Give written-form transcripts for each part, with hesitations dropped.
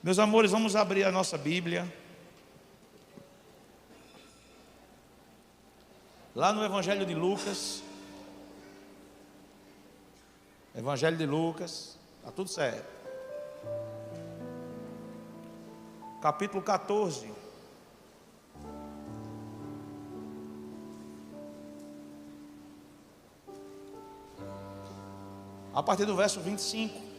Meus amores, vamos abrir a nossa Bíblia lá no Evangelho de Lucas. Evangelho de Lucas, está tudo certo. Capítulo 14. A partir do verso 25.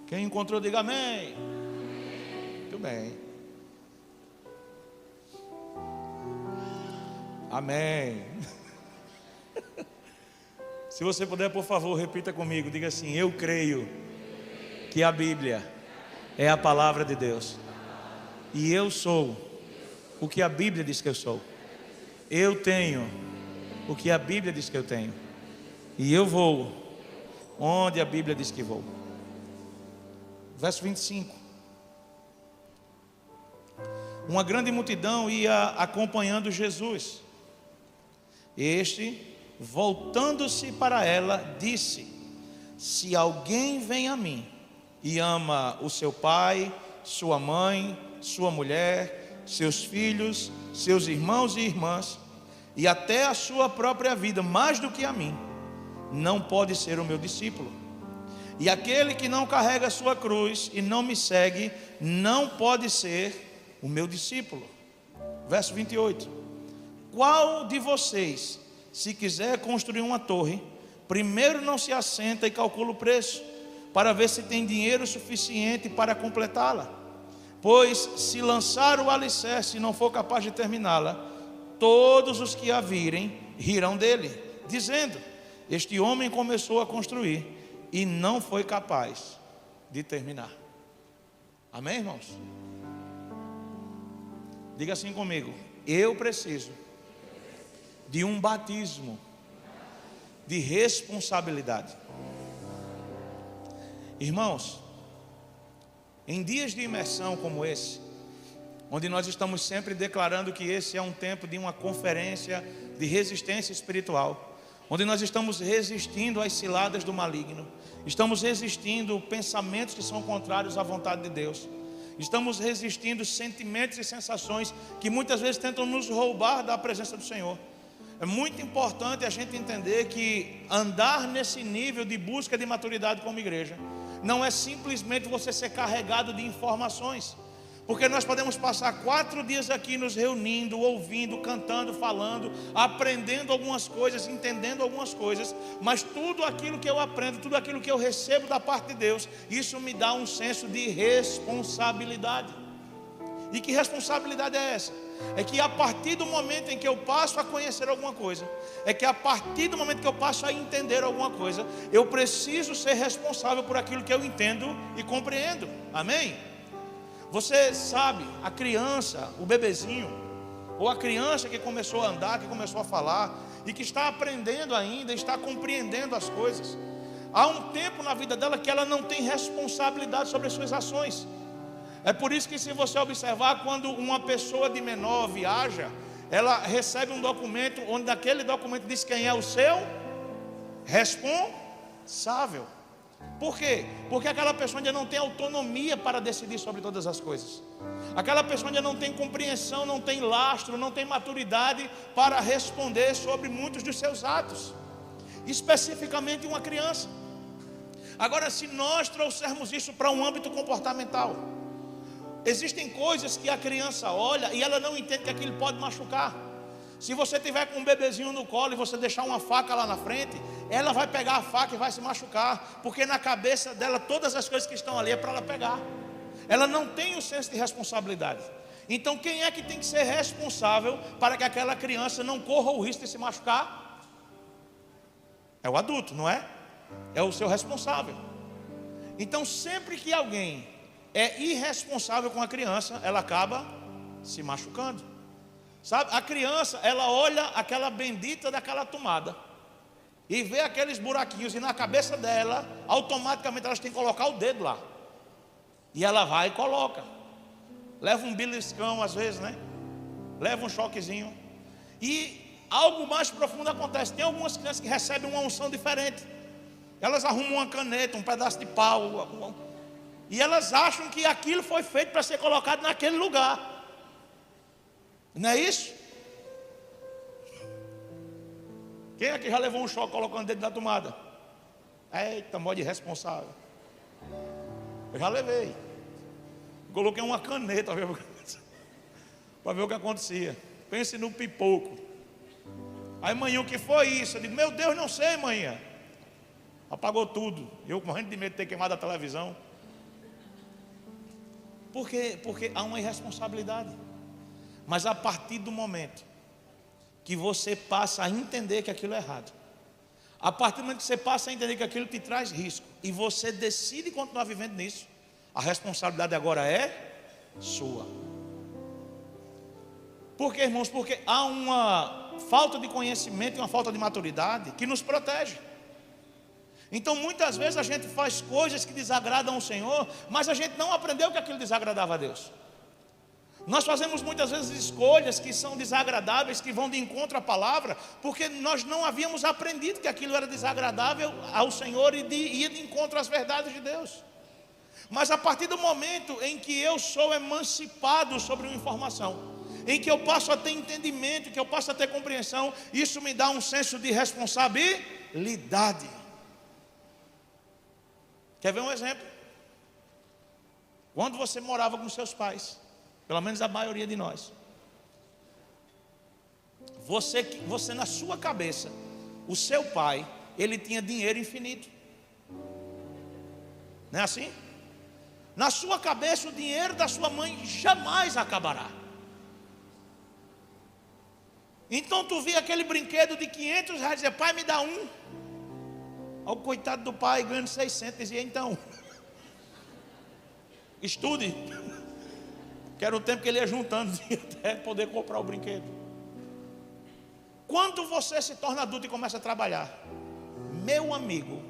Quem encontrou, diga amém. Muito bem. Amém. Se você puder, por favor, repita comigo. Diga assim: eu creio que a Bíblia é a palavra de Deus, e eu sou o que a Bíblia diz que eu sou. Eu tenho o que a Bíblia diz que eu tenho, e eu vou onde a Bíblia diz que vou. Verso 25. Uma grande multidão ia acompanhando Jesus. Este, voltando-se para ela, disse: se alguém vem a mim e ama o seu pai, sua mãe, sua mulher, seus filhos, seus irmãos e irmãs, e até a sua própria vida mais do que a mim, não pode ser o meu discípulo. E aquele que não carrega a sua cruz e não me segue, não pode ser o meu discípulo. Verso 28. Qual de vocês, se quiser construir uma torre, primeiro não se assenta e calcula o preço, para ver se tem dinheiro suficiente para completá-la? Pois se lançar o alicerce e não for capaz de terminá-la, todos os que a virem rirão dele, dizendo: este homem começou a construir e não foi capaz de terminar. Amém, irmãos? Diga assim comigo: eu preciso de um batismo de responsabilidade. Irmãos, em dias de imersão como esse, onde nós estamos sempre declarando que esse é um tempo de uma conferência de resistência espiritual, onde nós estamos resistindo às ciladas do maligno, estamos resistindo pensamentos que são contrários à vontade de Deus, estamos resistindo sentimentos e sensações que muitas vezes tentam nos roubar da presença do Senhor. É muito importante a gente entender que andar nesse nível de busca de maturidade como igreja não é simplesmente você ser carregado de informações, porque nós podemos passar 4 dias aqui nos reunindo, ouvindo, cantando, falando, aprendendo algumas coisas, entendendo algumas coisas, mas tudo aquilo que eu aprendo, tudo aquilo que eu recebo da parte de Deus, isso me dá um senso de responsabilidade. E que responsabilidade é essa? É que a partir do momento em que eu passo a conhecer alguma coisa, é que a partir do momento que eu passo a entender alguma coisa, eu preciso ser responsável por aquilo que eu entendo e compreendo. Amém? Você sabe, a criança, o bebezinho, ou a criança que começou a andar, que começou a falar, e que está aprendendo ainda, está compreendendo as coisas, há um tempo na vida dela que ela não tem responsabilidade sobre as suas ações. É por isso que, se você observar, quando uma pessoa de menor viaja, ela recebe um documento, onde naquele documento diz quem é o seu responsável. Por quê? Porque aquela pessoa ainda não tem autonomia para decidir sobre todas as coisas. Aquela pessoa ainda não tem compreensão, não tem lastro, não tem maturidade para responder sobre muitos dos seus atos, especificamente uma criança. Agora, se nós trouxermos isso para um âmbito comportamental, existem coisas que a criança olha e ela não entende que aquilo pode machucar. Se você tiver com um bebezinho no colo e você deixar uma faca lá na frente, ela vai pegar a faca e vai se machucar, porque na cabeça dela todas as coisas que estão ali é para ela pegar. Ela não tem o senso de responsabilidade. Então quem é que tem que ser responsável para que aquela criança não corra o risco de se machucar? É o adulto, não é? É o seu responsável. Então sempre que alguém é irresponsável com a criança, ela acaba se machucando. Sabe, a criança, ela olha aquela bendita daquela tomada, e vê aqueles buraquinhos, e na cabeça dela, automaticamente elas têm que colocar o dedo lá. E ela vai e coloca. Leva um beliscão às vezes, né? Leva um choquezinho. E algo mais profundo acontece. Tem algumas crianças que recebem uma unção diferente. Elas arrumam uma caneta, um pedaço de pau, e elas acham que aquilo foi feito para ser colocado naquele lugar. Não é isso? Quem aqui já levou um choque colocando dentro da tomada? Eita, modo irresponsável. Eu já levei. Coloquei uma caneta para ver o que acontecia. Pense no pipoco. Aí, manhã, o que foi isso? Eu digo, meu Deus, não sei, manhã. Apagou tudo. Eu morrendo de medo de ter queimado a televisão. Por quê? Porque há uma irresponsabilidade. Mas a partir do momento que você passa a entender que aquilo é errado, a partir do momento que você passa a entender que aquilo te traz risco, e você decide continuar vivendo nisso, a responsabilidade agora é sua. Por quê, irmãos? Porque há uma falta de conhecimento e uma falta de maturidade que nos protege. Então muitas vezes a gente faz coisas que desagradam o Senhor, mas a gente não aprendeu que aquilo desagradava a Deus. Nós fazemos muitas vezes escolhas que são desagradáveis, que vão de encontro à palavra, porque nós não havíamos aprendido que aquilo era desagradável ao Senhor e ia de encontro às verdades de Deus. Mas a partir do momento em que eu sou emancipado sobre uma informação, em que eu passo a ter entendimento, que eu passo a ter compreensão, isso me dá um senso de responsabilidade. Quer ver um exemplo? Quando você morava com seus pais, pelo menos a maioria de nós, você na sua cabeça, o seu pai, ele tinha dinheiro infinito. Não é assim? Na sua cabeça, o dinheiro da sua mãe jamais acabará. Então tu via aquele brinquedo de 500 reais, dizia, pai, me dá um. O coitado do pai ganhando 600, dizia, então estude. Que era o tempo que ele ia juntando até poder comprar o brinquedo. Quando você se torna adulto e começa a trabalhar, meu amigo,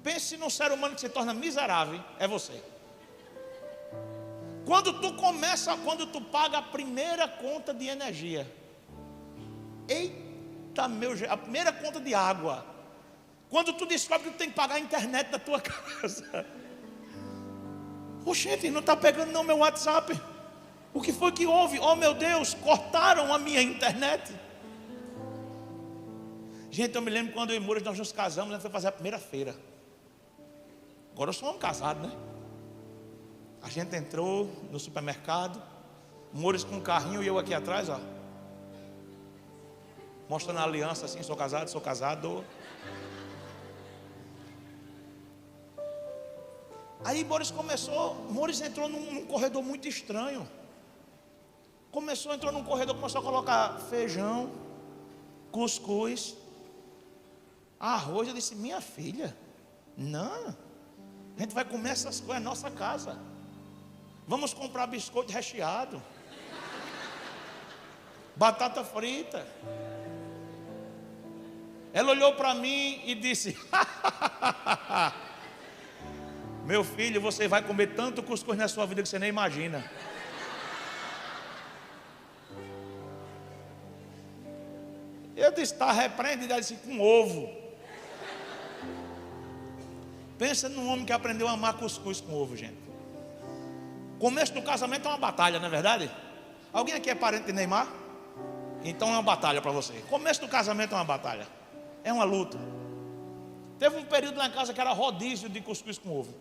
pense num ser humano que se torna miserável, é você. Quando tu paga a primeira conta de energia, eita a primeira conta de água, quando tu descobre que tu tem que pagar a internet da tua casa, gente, não está pegando não meu WhatsApp. O que foi que houve? Oh meu Deus, cortaram a minha internet. Gente, eu me lembro quando eu e Moura nós nos casamos, a gente foi fazer a primeira feira. Agora eu sou um homem casado, né? A gente entrou no supermercado, Moura com um carrinho e eu aqui atrás, ó, mostrando a aliança assim, sou casado. Aí Moura entrou num corredor muito estranho. Entrou num corredor, começou a colocar feijão, cuscuz, arroz. Eu disse, minha filha, não, a gente vai comer essas coisas na nossa casa. Vamos comprar biscoito recheado, batata frita. Ela olhou para mim e disse, meu filho, você vai comer tanto cuscuz na sua vida que você nem imagina. Eu disse, está repreendido. Ela disse, com ovo. Pensa num homem que aprendeu a amar cuscuz com ovo, gente. Começo do casamento é uma batalha, não é verdade? Alguém aqui é parente de Neymar? Então é uma batalha para você. Começo do casamento é uma batalha, é uma luta. Teve um período lá em casa que era rodízio de cuscuz com ovo.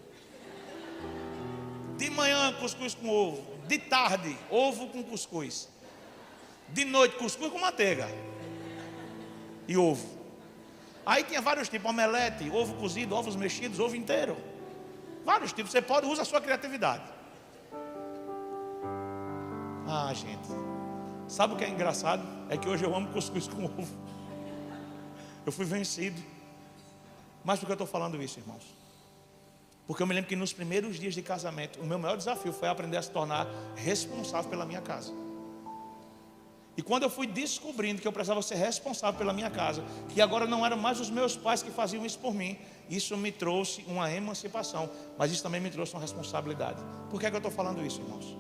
De manhã, cuscuz com ovo. De tarde, ovo com cuscuz. De noite, cuscuz com manteiga e ovo. Aí tinha vários tipos, omelete, ovo cozido, ovos mexidos, ovo inteiro. Vários tipos, você pode, usa a sua criatividade. Gente, sabe o que é engraçado? É que hoje eu amo cuscuz com ovo. Eu fui vencido. Mas por que eu estou falando isso, irmãos? Porque eu me lembro que nos primeiros dias de casamento, o meu maior desafio foi aprender a se tornar responsável pela minha casa. E quando eu fui descobrindo que eu precisava ser responsável pela minha casa, que agora não eram mais os meus pais que faziam isso por mim, isso me trouxe uma emancipação, mas isso também me trouxe uma responsabilidade. Por que é que eu estou falando isso, irmãos?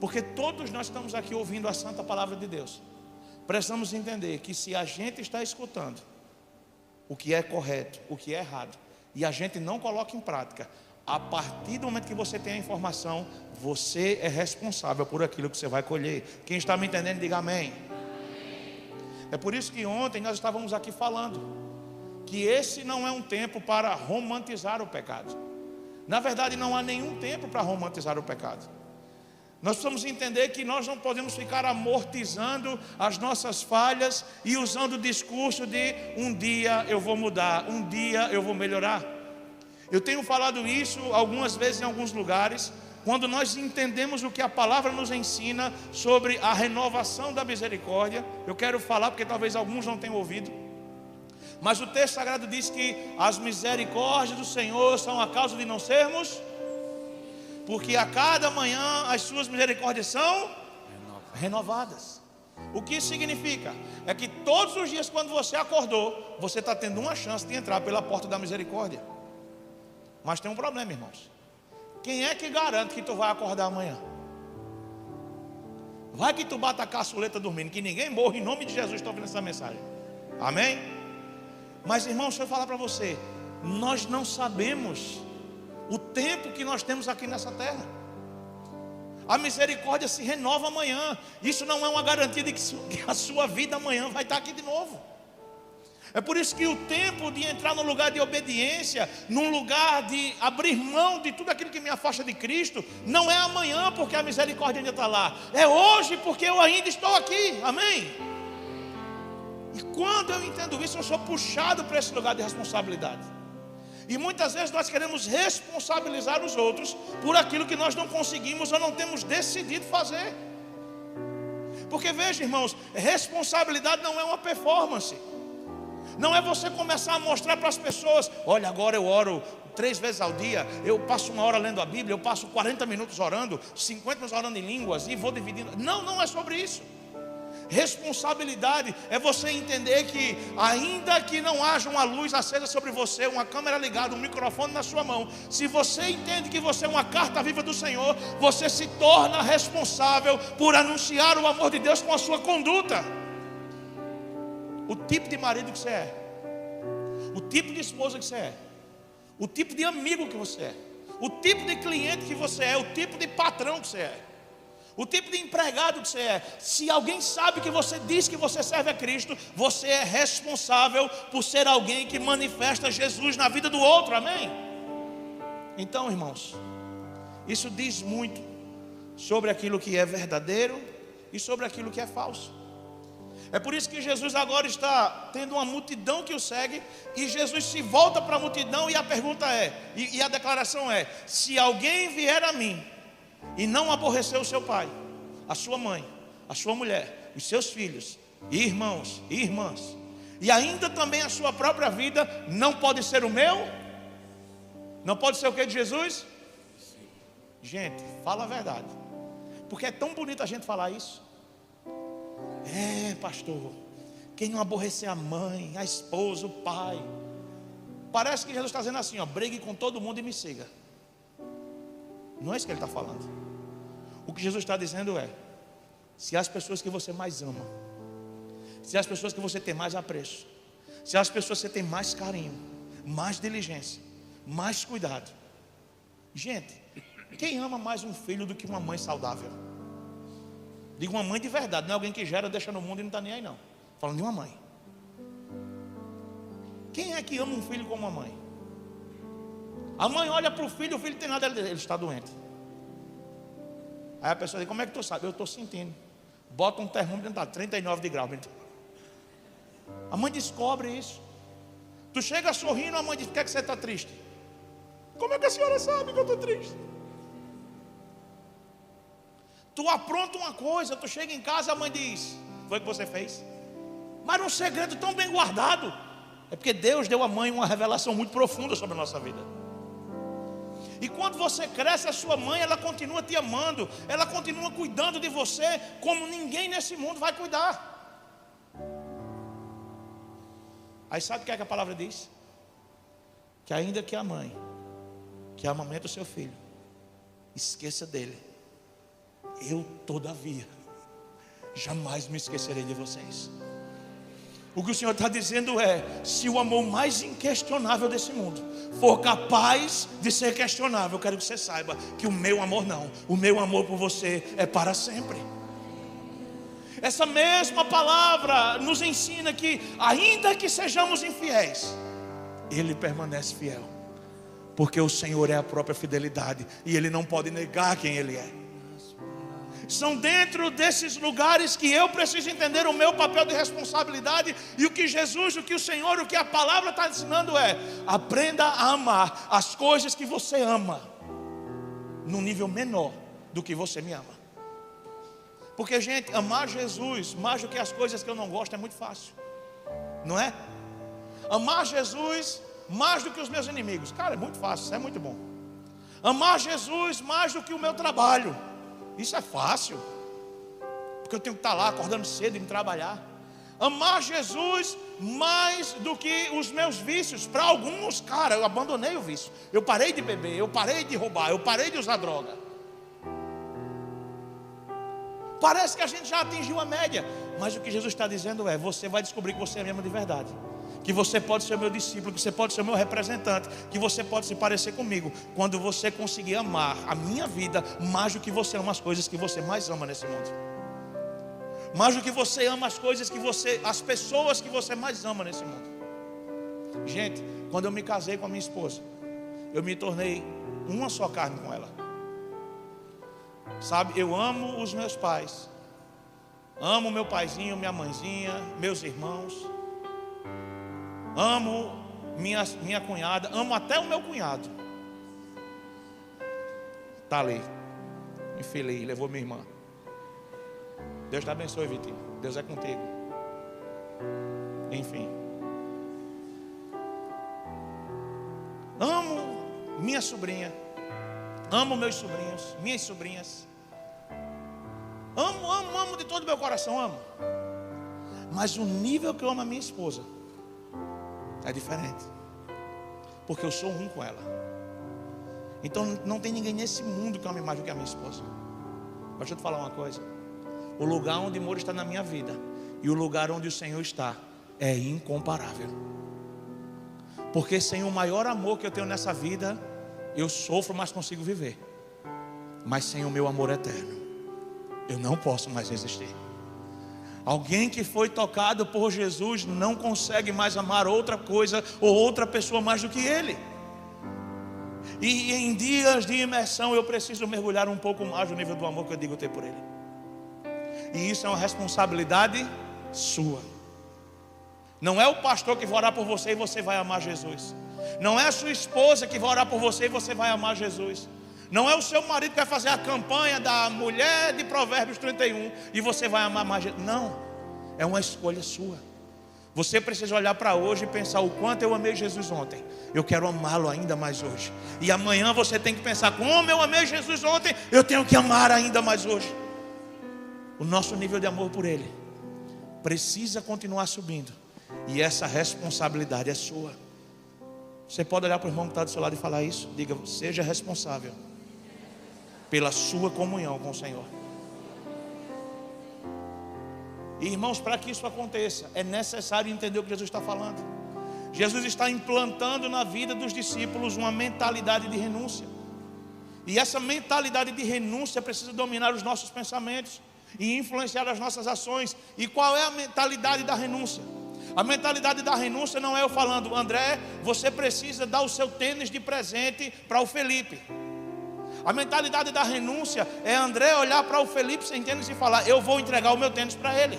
Porque todos nós estamos aqui ouvindo a santa palavra de Deus. Precisamos entender que se a gente está escutando o que é correto, o que é errado, e a gente não coloca em prática, a partir do momento que você tem a informação, você é responsável por aquilo que você vai colher. Quem está me entendendo, diga amém. É por isso que ontem nós estávamos aqui falando que esse não é um tempo para romantizar o pecado. Na verdade, não há nenhum tempo para romantizar o pecado. Nós precisamos entender que nós não podemos ficar amortizando as nossas falhas e usando o discurso de um dia eu vou mudar, um dia eu vou melhorar. Eu tenho falado isso algumas vezes em alguns lugares, quando nós entendemos o que a palavra nos ensina sobre a renovação da misericórdia. Eu quero falar porque talvez alguns não tenham ouvido, mas o texto sagrado diz que as misericórdias do Senhor são a causa de não sermos, porque a cada manhã as suas misericórdias são renovadas. O que isso significa? É que todos os dias quando você acordou, você está tendo uma chance de entrar pela porta da misericórdia. Mas tem um problema, irmãos. Quem é que garante que tu vai acordar amanhã? Vai que tu bata a caçuleta dormindo, que ninguém morra em nome de Jesus. Estou ouvindo essa mensagem, amém? Mas irmãos, deixa eu falar para você, nós não sabemos o tempo que nós temos aqui nessa terra. A misericórdia se renova amanhã. Isso não é uma garantia de que a sua vida amanhã vai estar aqui de novo. É por isso que o tempo de entrar no lugar de obediência, num lugar de abrir mão de tudo aquilo que me afasta de Cristo, não é amanhã porque a misericórdia ainda está lá, é hoje porque eu ainda estou aqui, amém? E quando eu entendo isso, eu sou puxado para esse lugar de responsabilidade. E muitas vezes nós queremos responsabilizar os outros por aquilo que nós não conseguimos ou não temos decidido fazer. Porque veja, irmãos, responsabilidade não é uma performance. Não é você começar a mostrar para as pessoas: olha, agora eu oro 3 vezes ao dia, eu passo 1 hora lendo a Bíblia, eu passo 40 minutos orando, 50 minutos orando em línguas e vou dividindo. Não, não é sobre isso. Responsabilidade é você entender que ainda que não haja uma luz acesa sobre você, uma câmera ligada, um microfone na sua mão, se você entende que você é uma carta viva do Senhor, você se torna responsável por anunciar o amor de Deus com a sua conduta. O tipo de marido que você é, o tipo de esposa que você é, o tipo de amigo que você é, o tipo de cliente que você é, o tipo de patrão que você é, o tipo de empregado que você é. Se alguém sabe que você diz que você serve a Cristo, você é responsável por ser alguém que manifesta Jesus na vida do outro, amém? Então, irmãos, isso diz muito sobre aquilo que é verdadeiro e sobre aquilo que é falso. É por isso que Jesus agora está tendo uma multidão que o segue, e Jesus se volta para a multidão e a pergunta é, e a declaração é: se alguém vier a mim e não aborrecer o seu pai, a sua mãe, a sua mulher, os seus filhos, irmãos e irmãs, e ainda também a sua própria vida, não pode ser o meu? Não pode ser o que de Jesus? Gente, fala a verdade, porque é tão bonito a gente falar isso. É, pastor, quem não aborrecer a mãe, a esposa, o pai, parece que Jesus está dizendo assim, ó: brigue com todo mundo e me siga. Não é isso que ele está falando. O que Jesus está dizendo é: se as pessoas que você mais ama, se as pessoas que você tem mais apreço, se as pessoas que você tem mais carinho, mais diligência, mais cuidado. Gente, quem ama mais um filho do que uma mãe saudável? Digo uma mãe de verdade, não é alguém que gera, deixa no mundo e não está nem aí não. Falando de uma mãe. Quem é que ama um filho como uma mãe? A mãe olha para o filho tem nada, ele está doente. Aí a pessoa diz: como é que tu sabe? Eu estou sentindo. Bota um termômetro dentro, 39 de grau. A mãe descobre isso. Tu chega sorrindo, a mãe diz: por que é que você está triste? Como é que a senhora sabe que eu estou triste? Tu apronta uma coisa, tu chega em casa, a mãe diz: foi o que você fez? Mas um segredo tão bem guardado. É porque Deus deu à mãe uma revelação muito profunda sobre a nossa vida. E quando você cresce, a sua mãe, ela continua te amando, ela continua cuidando de você como ninguém nesse mundo vai cuidar. Aí sabe o que é que a palavra diz? Que ainda que a mãe que amamenta o seu filho esqueça dele, eu todavia jamais me esquecerei de vocês. O que o Senhor está dizendo é: se o amor mais inquestionável desse mundo for capaz de ser questionável, eu quero que você saiba que o meu amor não, o meu amor por você é para sempre. Essa mesma palavra nos ensina que ainda que sejamos infiéis, Ele permanece fiel, porque o Senhor é a própria fidelidade e Ele não pode negar quem Ele é. São dentro desses lugares que eu preciso entender o meu papel de responsabilidade. E o que Jesus, o que o Senhor, o que a palavra está ensinando é: aprenda a amar as coisas que você ama num nível menor do que você me ama. Porque, gente, amar Jesus mais do que as coisas que eu não gosto é muito fácil, não é? Amar Jesus mais do que os meus inimigos, cara, é muito fácil, isso é muito bom. Amar Jesus mais do que o meu trabalho, isso é fácil, porque eu tenho que estar lá acordando cedo e me trabalhar. Amar Jesus mais do que os meus vícios. Para alguns, cara, eu abandonei o vício, eu parei de beber, eu parei de roubar, eu parei de usar droga. Parece que a gente já atingiu a média, mas o que Jesus está dizendo é: você vai descobrir que você é mesmo de verdade, que você pode ser meu discípulo, que você pode ser meu representante, que você pode se parecer comigo, quando você conseguir amar a minha vida mais do que você ama as coisas que você mais ama nesse mundo, mais do que você ama as coisas que você, as pessoas que você mais ama nesse mundo. Gente, quando eu me casei com a minha esposa, eu me tornei uma só carne com ela. Sabe, eu amo os meus pais, amo meu paizinho, minha mãezinha, meus irmãos, amo minha cunhada, amo até o meu cunhado. Está ali, infeliz, levou minha irmã. Deus te abençoe, Vitinho, Deus é contigo. Enfim, amo minha sobrinha, amo meus sobrinhos, minhas sobrinhas. Amo de todo o meu coração, amo. Mas o nível que eu amo a minha esposa é diferente, porque eu sou um com ela. Então não tem ninguém nesse mundo que ame mais do que a minha esposa. Mas deixa eu te falar uma coisa: o lugar onde Moura está na minha vida e o lugar onde o Senhor está é incomparável. Porque sem o maior amor que eu tenho nessa vida, eu sofro, mas consigo viver. Mas sem o meu amor eterno, eu não posso mais resistir. Alguém que foi tocado por Jesus não consegue mais amar outra coisa ou outra pessoa mais do que Ele. E em dias de imersão eu preciso mergulhar um pouco mais no nível do amor que eu digo ter por Ele. E isso é uma responsabilidade sua. Não é o pastor que vai orar por você e você vai amar Jesus. Não é a sua esposa que vai orar por você e você vai amar Jesus. Não é o seu marido que vai fazer a campanha da mulher de Provérbios 31 e você vai amar mais Jesus. Não, é uma escolha sua. Você precisa olhar para hoje e pensar: o quanto eu amei Jesus ontem, eu quero amá-lo ainda mais hoje. E amanhã você tem que pensar: como eu amei Jesus ontem, eu tenho que amar ainda mais hoje. O nosso nível de amor por Ele precisa continuar subindo, e essa responsabilidade é sua. Você pode olhar para o irmão que está do seu lado e falar isso? Diga: seja responsável pela sua comunhão com o Senhor. E irmãos, para que isso aconteça, é necessário entender o que Jesus está falando. Jesus está implantando na vida dos discípulos uma mentalidade de renúncia. E essa mentalidade de renúncia precisa dominar os nossos pensamentos e influenciar as nossas ações. E qual é a mentalidade da renúncia? A mentalidade da renúncia não é eu falando: André, você precisa dar o seu tênis de presente para o Felipe. A mentalidade da renúncia é André olhar para o Felipe sem tênis e falar: eu vou entregar o meu tênis para ele,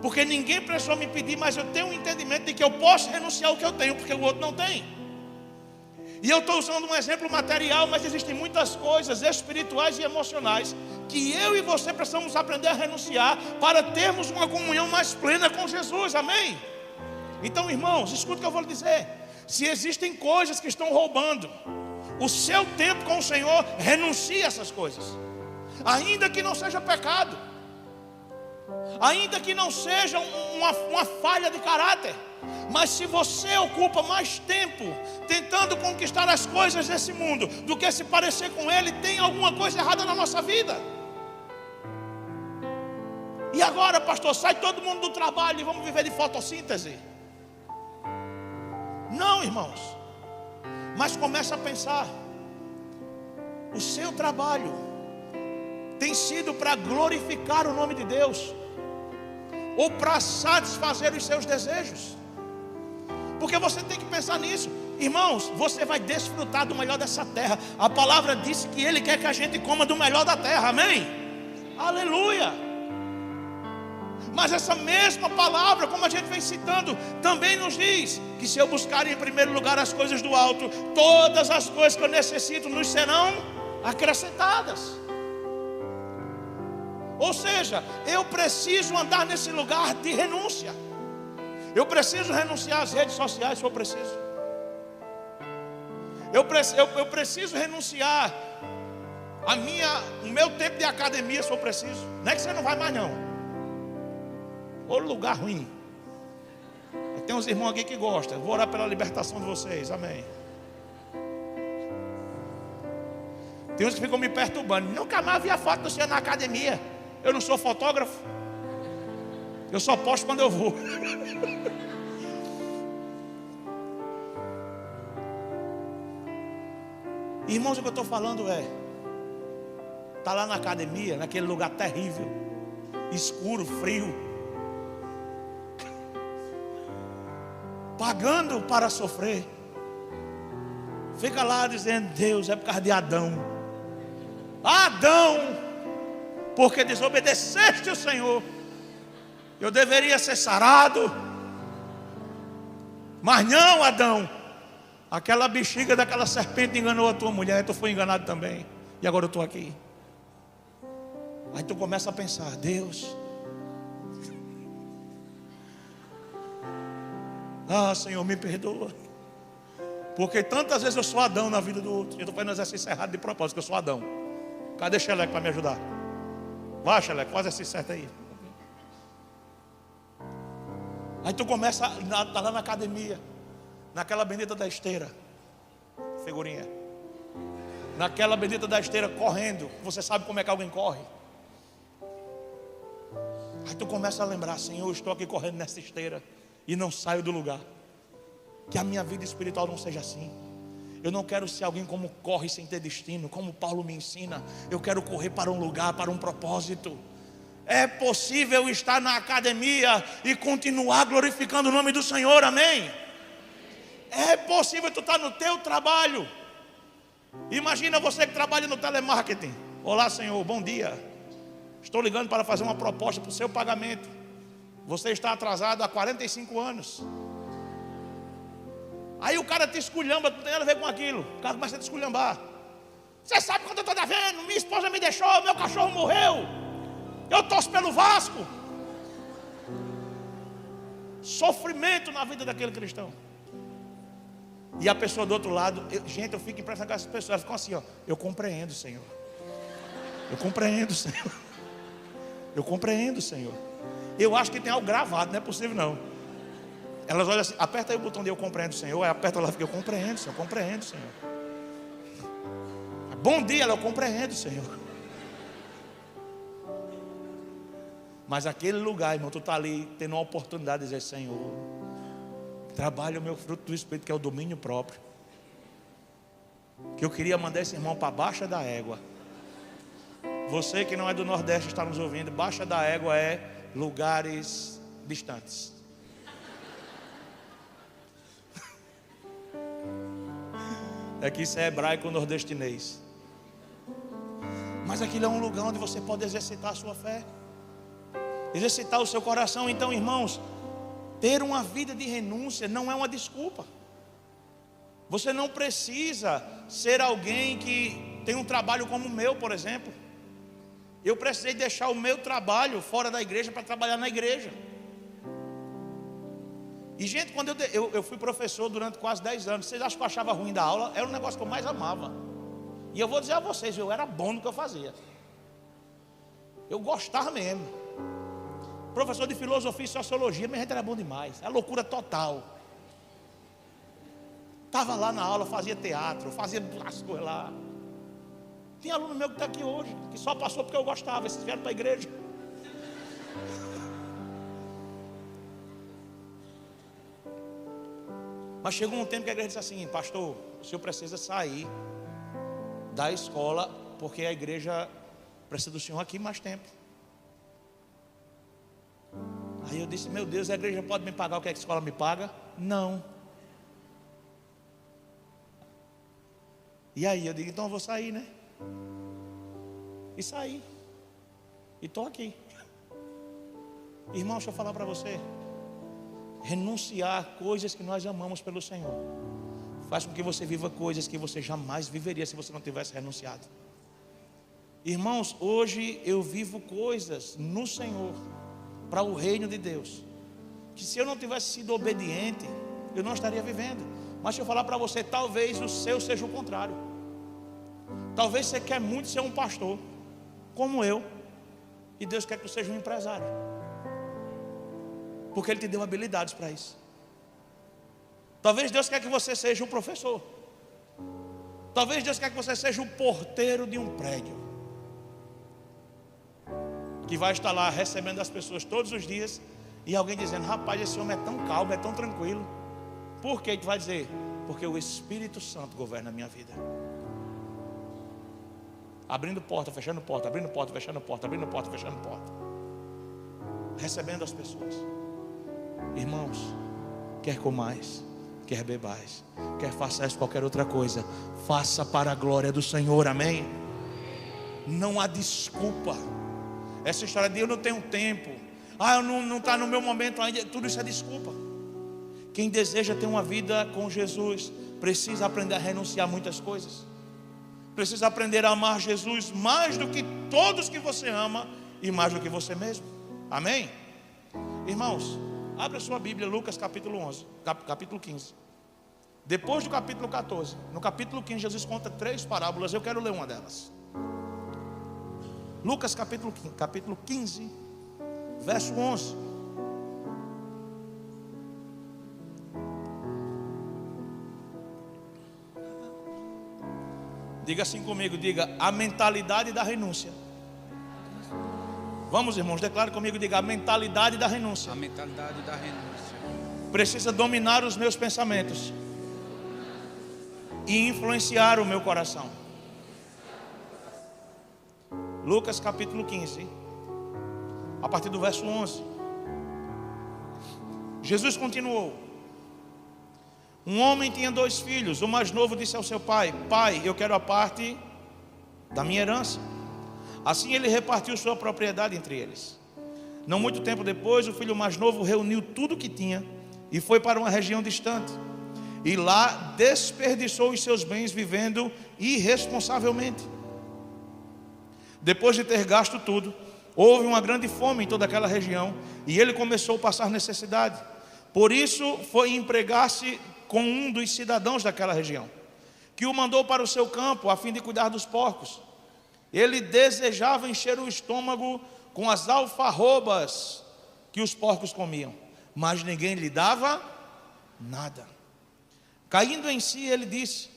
porque ninguém precisou me pedir, mas eu tenho um entendimento de que eu posso renunciar ao que eu tenho, porque o outro não tem. E eu estou usando um exemplo material, mas existem muitas coisas espirituais e emocionais que eu e você precisamos aprender a renunciar para termos uma comunhão mais plena com Jesus, amém? Então, irmãos, escuta o que eu vou lhe dizer. Se existem coisas que estão roubando o seu tempo com o Senhor, renuncie a essas coisas. Ainda que não seja pecado, ainda que não seja uma falha de caráter, mas se você ocupa mais tempo tentando conquistar as coisas desse mundo do que se parecer com Ele, tem alguma coisa errada na nossa vida. E agora, pastor, sai todo mundo do trabalho e vamos viver de fotossíntese? Não, irmãos. Mas começa a pensar: o seu trabalho tem sido para glorificar o nome de Deus, ou para satisfazer os seus desejos? Porque você tem que pensar nisso. Irmãos, você vai desfrutar do melhor dessa terra. A palavra diz que Ele quer que a gente coma do melhor da terra, amém? Aleluia! Mas essa mesma palavra, como a gente vem citando, também nos diz que se eu buscar em primeiro lugar as coisas do alto, todas as coisas que eu necessito nos serão acrescentadas. Ou seja, eu preciso andar nesse lugar de renúncia. Eu preciso renunciar às redes sociais se eu preciso. Eu preciso renunciar o meu tempo de academia se eu preciso. Não é que você não vai mais não. Ô lugar ruim. Tem uns irmãos aqui que gostam. Vou orar pela libertação de vocês, amém. Tem uns que ficam me perturbando. Nunca mais vi a foto do senhor na academia. Eu não sou fotógrafo. Eu só posto quando eu vou. Irmãos, o que eu estou falando está lá na academia, naquele lugar terrível, escuro, frio, pagando para sofrer. Fica lá dizendo: Deus, é por causa de Adão. Adão, porque desobedeceste o Senhor. Eu deveria ser sarado. Mas não, Adão. Aquela bexiga daquela serpente enganou a tua mulher. Tu foi enganado também. E agora eu estou aqui. Aí tu começa a pensar: Deus, Senhor, me perdoa. Porque tantas vezes eu sou Adão na vida do outro. Eu estou fazendo um exercício errado de propósito, que eu sou Adão. Cadê Xeleco para me ajudar? Vai, Xeleco, faz esse certo aí. Aí tu começa, tá lá na academia, naquela bendita da esteira, figurinha, naquela bendita da esteira, correndo. Você sabe como é que alguém corre? Aí tu começa a lembrar: Senhor, eu estou aqui correndo nessa esteira e não saio do lugar. Que a minha vida espiritual não seja assim. Eu não quero ser alguém como corre sem ter destino, como Paulo me ensina. Eu quero correr para um lugar, para um propósito. É possível estar na academia e continuar glorificando o nome do Senhor, amém? É possível tu estar no teu trabalho. Imagina você que trabalha no telemarketing. Olá, Senhor, bom dia. Estou ligando para fazer uma proposta para o seu pagamento. Você está atrasado há 45 anos. Aí o cara te esculhamba, não tem nada a ver com aquilo. O cara começa a te esculhambar. Você sabe quanto eu estou devendo? Minha esposa me deixou, meu cachorro morreu. Eu torço pelo Vasco. Sofrimento na vida daquele cristão. E a pessoa do outro lado, gente, eu fico impressionado com essas pessoas. Elas ficam assim, ó: eu compreendo, Senhor. Eu compreendo, Senhor. Eu compreendo, Senhor. Eu acho que tem algo gravado, não é possível não. Elas olham assim: aperta aí o botão de eu compreendo, Senhor. Aí aperta lá e fica: eu compreendo, Senhor, compreendo, Senhor. Bom dia, ela: eu compreendo, Senhor. Mas aquele lugar, irmão, tu está ali tendo uma oportunidade de dizer: Senhor, trabalha o meu fruto do Espírito, que é o domínio próprio. Que eu queria mandar esse irmão para Baixa da Égua. Você que não é do Nordeste está nos ouvindo. Baixa da Égua é lugares distantes. É que isso é hebraico nordestinês. Mas aquilo é um lugar onde você pode exercitar a sua fé, exercitar o seu coração. Então, irmãos, ter uma vida de renúncia não é uma desculpa. Você não precisa ser alguém que tem um trabalho como o meu, por exemplo. Eu precisei deixar o meu trabalho fora da igreja para trabalhar na igreja. E gente, quando eu fui professor durante quase 10 anos, vocês acham que eu achava ruim da aula? Era um negócio que eu mais amava. E eu vou dizer a vocês, eu era bom no que eu fazia. Eu gostava mesmo. Professor de filosofia e sociologia, minha gente era bom demais. É loucura total. Estava lá na aula, fazia teatro, fazia as coisas lá. Tem aluno meu que está aqui hoje, que só passou porque eu gostava. Esses vieram para a igreja. Mas chegou um tempo que a igreja disse assim: pastor, o senhor precisa sair da escola, porque a igreja precisa do senhor aqui mais tempo. Aí eu disse: meu Deus, a igreja pode me pagar o que a escola me paga? Não. E aí eu digo: então eu vou sair, né? E saí. E estou aqui. Irmão, deixa eu falar para você. Renunciar coisas que nós amamos pelo Senhor faz com que você viva coisas que você jamais viveria se você não tivesse renunciado. Irmãos, hoje eu vivo coisas no Senhor para o reino de Deus que se eu não tivesse sido obediente eu não estaria vivendo. Mas deixa eu falar para você, talvez o seu seja o contrário. Talvez você quer muito ser um pastor como eu, e Deus quer que você seja um empresário, porque Ele te deu habilidades para isso. Talvez Deus quer que você seja um professor. Talvez Deus quer que você seja o porteiro de um prédio, que vai estar lá recebendo as pessoas todos os dias, e alguém dizendo: rapaz, esse homem é tão calmo, é tão tranquilo. Por que? Tu vai dizer: porque o Espírito Santo governa a minha vida. Abrindo porta, fechando porta, abrindo porta, fechando porta, abrindo porta, fechando porta, recebendo as pessoas. Irmãos, quer comais, quer bebais, quer façais qualquer outra coisa, faça para a glória do Senhor, amém? Não há desculpa. Essa história de eu não tenho tempo, eu não está no meu momento ainda, tudo isso é desculpa. Quem deseja ter uma vida com Jesus precisa aprender a renunciar a muitas coisas. Precisa aprender a amar Jesus mais do que todos que você ama e mais do que você mesmo, amém? Irmãos, abre a sua Bíblia, Lucas capítulo 11, capítulo 15. Depois do capítulo 14, no capítulo 15 Jesus conta 3 parábolas. Eu quero ler uma delas. Lucas capítulo 15, verso 11. Diga assim comigo, diga: a mentalidade da renúncia. Vamos, irmãos, declare comigo, diga: a mentalidade da renúncia. A mentalidade da renúncia precisa dominar os meus pensamentos e influenciar o meu coração. Lucas capítulo 15, a partir do verso 11. Jesus continuou: um homem tinha 2 filhos. O mais novo disse ao seu pai: pai, eu quero a parte da minha herança. Assim ele repartiu sua propriedade entre eles. Não muito tempo depois, o filho mais novo reuniu tudo o que tinha e foi para uma região distante, e lá desperdiçou os seus bens vivendo irresponsavelmente. Depois de ter gasto tudo, houve uma grande fome em toda aquela região, e ele começou a passar necessidade. Por isso foi empregar-se com um dos cidadãos daquela região, que o mandou para o seu campo a fim de cuidar dos porcos. Ele desejava encher o estômago com as alfarrobas que os porcos comiam, mas ninguém lhe dava nada. Caindo em si, ele disse: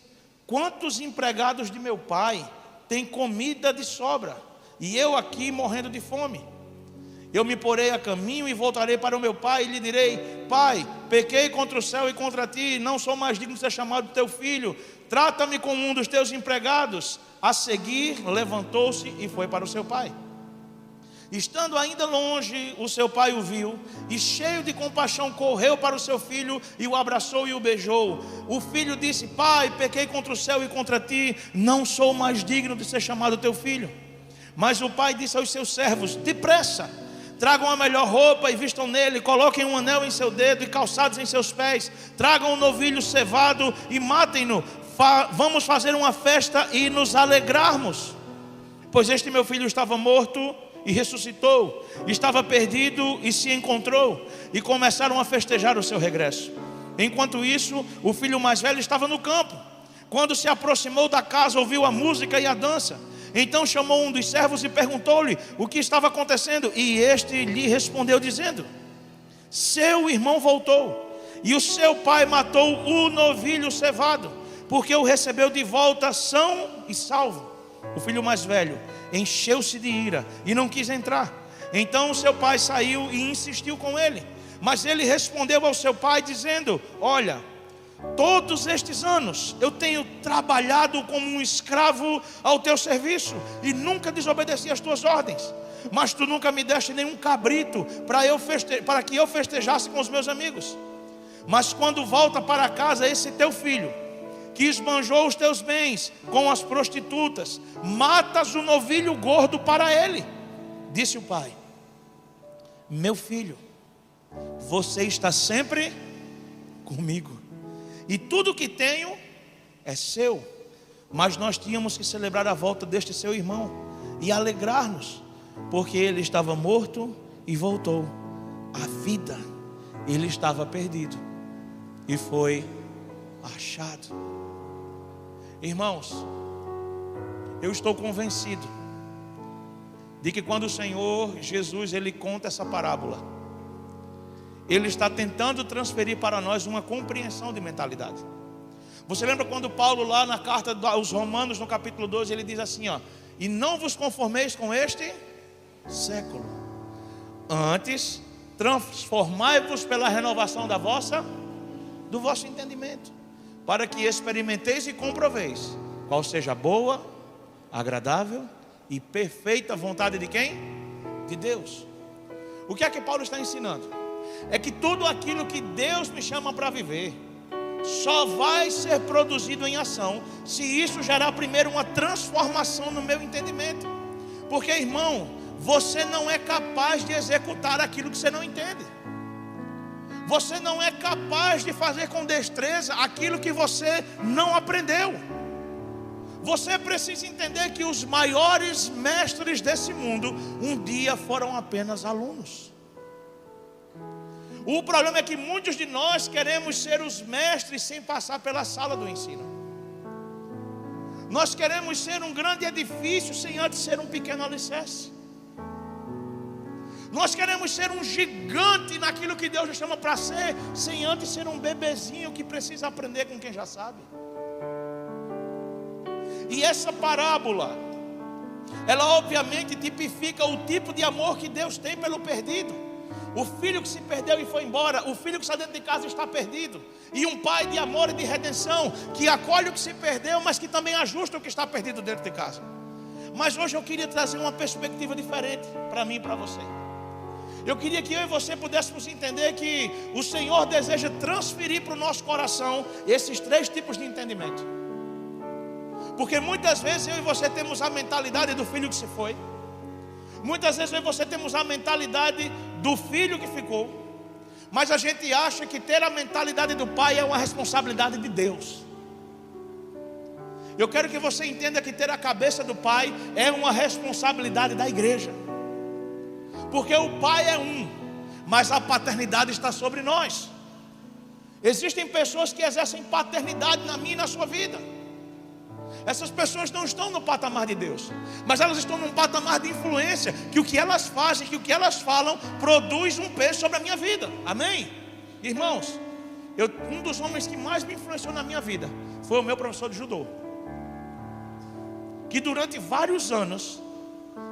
quantos empregados de meu pai têm comida de sobra, e eu aqui morrendo de fome? Eu me porei a caminho e voltarei para o meu pai, e lhe direi: pai, pequei contra o céu e contra ti, não sou mais digno de ser chamado teu filho, trata-me como um dos teus empregados. A seguir, levantou-se e foi para o seu pai. Estando ainda longe, o seu pai o viu, e cheio de compaixão correu para o seu filho, e o abraçou e o beijou. O filho disse: pai, pequei contra o céu e contra ti, não sou mais digno de ser chamado teu filho. Mas o pai disse aos seus servos: depressa, tragam a melhor roupa e vistam nele, coloquem um anel em seu dedo e calçados em seus pés, tragam um novilho cevado e matem-no. Vamos fazer uma festa e nos alegrarmos, pois este meu filho estava morto e ressuscitou, estava perdido e se encontrou, e começaram a festejar o seu regresso. Enquanto isso, o filho mais velho estava no campo. Quando se aproximou da casa, ouviu a música e a dança. Então chamou um dos servos e perguntou-lhe o que estava acontecendo. E este lhe respondeu dizendo: seu irmão voltou, e o seu pai matou o novilho cevado, porque o recebeu de volta são e salvo. O filho mais velho encheu-se de ira e não quis entrar. Então o seu pai saiu e insistiu com ele. Mas ele respondeu ao seu pai dizendo: olha, todos estes anos eu tenho trabalhado como um escravo ao teu serviço e nunca desobedeci às tuas ordens. Mas tu nunca me deste nenhum cabrito para que eu festejasse com os meus amigos. Mas quando volta para casa esse teu filho, que esbanjou os teus bens com as prostitutas, matas o novilho gordo para ele. Disse o pai: meu filho, você está sempre comigo, e tudo que tenho é seu. Mas nós tínhamos que celebrar a volta deste seu irmão e alegrar-nos, porque ele estava morto e voltou à vida. Ele estava perdido e foi achado. Irmãos, eu estou convencido de que quando o Senhor Jesus ele conta essa parábola, ele está tentando transferir para nós uma compreensão de mentalidade. Você lembra quando Paulo lá na carta aos Romanos, no capítulo 12, ele diz assim, ó: e não vos conformeis com este século, antes transformai-vos pela renovação do vosso entendimento, para que experimenteis e comproveis qual seja a boa, agradável e perfeita vontade de quem? De Deus. O que é que Paulo está ensinando? É que tudo aquilo que Deus me chama para viver só vai ser produzido em ação se isso gerar primeiro uma transformação no meu entendimento. Porque, irmão, você não é capaz de executar aquilo que você não entende. Você não é capaz de fazer com destreza aquilo que você não aprendeu. Você precisa entender que os maiores mestres desse mundo um dia foram apenas alunos. O problema é que muitos de nós queremos ser os mestres sem passar pela sala do ensino. Nós queremos ser um grande edifício sem antes ser um pequeno alicerce. Nós queremos ser um gigante naquilo que Deus nos chama para ser, sem antes ser um bebezinho que precisa aprender com quem já sabe. E essa parábola, ela obviamente tipifica o tipo de amor que Deus tem pelo perdido. O filho que se perdeu e foi embora, o filho que está dentro de casa está perdido, e um pai de amor e de redenção que acolhe o que se perdeu, mas que também ajusta o que está perdido dentro de casa. Mas hoje eu queria trazer uma perspectiva diferente para mim e para você. Eu queria que eu e você pudéssemos entender que o Senhor deseja transferir para o nosso coração esses três tipos de entendimento. Porque muitas vezes eu e você temos a mentalidade do filho que se foi. Muitas vezes eu e você temos a mentalidade do filho que ficou. Mas a gente acha que ter a mentalidade do pai é uma responsabilidade de Deus. Eu quero que você entenda que ter a cabeça do pai é uma responsabilidade da igreja. Porque o pai é um, mas a paternidade está sobre nós. Existem pessoas que exercem paternidade na minha e na sua vida. Essas pessoas não estão no patamar de Deus, mas elas estão num patamar de influência, que o que elas fazem, que o que elas falam produz um peso sobre a minha vida. Amém? Irmãos, um dos homens que mais me influenciou na minha vida foi o meu professor de judô, que durante vários anos